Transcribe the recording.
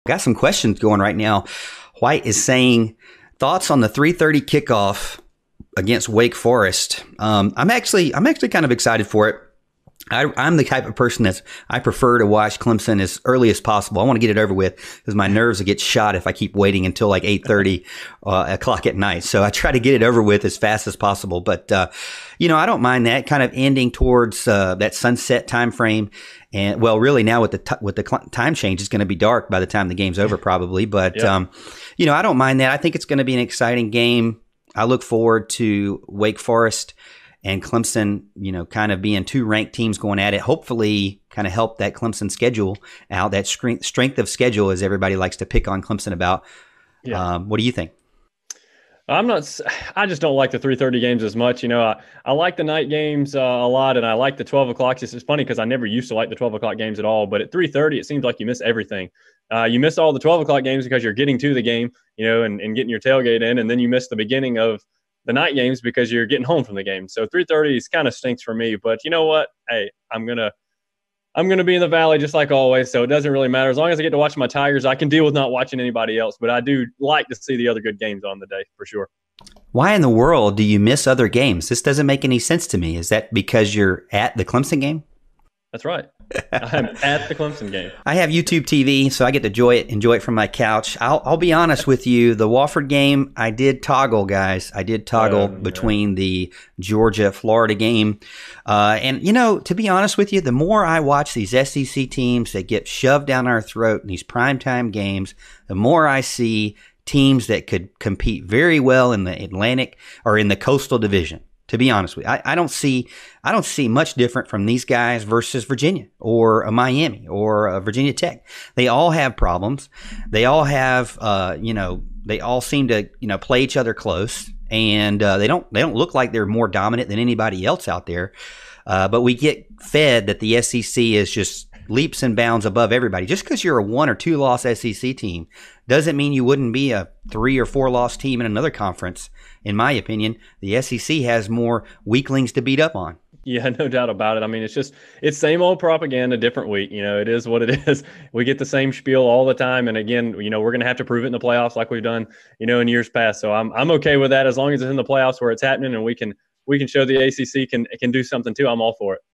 Got some questions going right now. White is saying thoughts on the 3:30 kickoff against Wake Forest. I'm actually kind of excited for it. I'm the type of person I prefer to watch Clemson as early as possible. I want to get it over with because my nerves will get shot if I keep waiting until like 8:30 o'clock at night. So I try to get it over with as fast as possible. But I don't mind that kind of ending towards that sunset time frame. And well, really now with the time change, it's going to be dark by the time the game's over, probably. But Yeah. I don't mind that. I think it's going to be an exciting game. I look forward to Wake Forest and Clemson, kind of being two ranked teams going at it. Hopefully, kind of help that Clemson schedule out, that strength of schedule, as everybody likes to pick on Clemson about. Yeah. What do you think? I just don't like the 3:30 games as much. I like the night games a lot, and I like the 12 o'clock. It's funny because I never used to like the 12 o'clock games at all. But at 3:30, it seems like you miss everything. You miss all the 12 o'clock games because you're getting to the game, and getting your tailgate in, and then you miss the beginning of the night games because you're getting home from the game. So 3:30 is kind of stinks for me. But you know what? Hey, I'm gonna be in the valley just like always, so it doesn't really matter. As long as I get to watch my Tigers, I can deal with not watching anybody else. But I do like to see the other good games on the day for sure. Why in the world do you miss other games? This doesn't make any sense to me. Is that because you're at the Clemson game? That's right. I'm at the Clemson game. I have YouTube TV, so I get to enjoy it from my couch. I'll be honest with you. The Wofford game, I did toggle, guys. I did toggle between the Georgia-Florida game. And, to be honest with you, the more I watch these SEC teams that get shoved down our throat in these primetime games, the more I see teams that could compete very well in the Atlantic or in the Coastal Division. To be honest with you, I don't see much different from these guys versus Virginia or a Miami or a Virginia Tech. They all have problems. They all have, they all seem to, play each other close, and they don't look like they're more dominant than anybody else out there. But we get fed that the SEC is just leaps and bounds above everybody. Just because you're a 1 or 2 loss SEC team doesn't mean you wouldn't be a 3 or 4 loss team in another conference. In my opinion, the SEC has more weaklings to beat up on. Yeah, no doubt about it. I mean, it's same old propaganda, different week. It is what it is. We get the same spiel all the time. And again, we're going to have to prove it in the playoffs like we've done, in years past. So I'm okay with that as long as it's in the playoffs where it's happening and we can show the ACC can do something too. I'm all for it.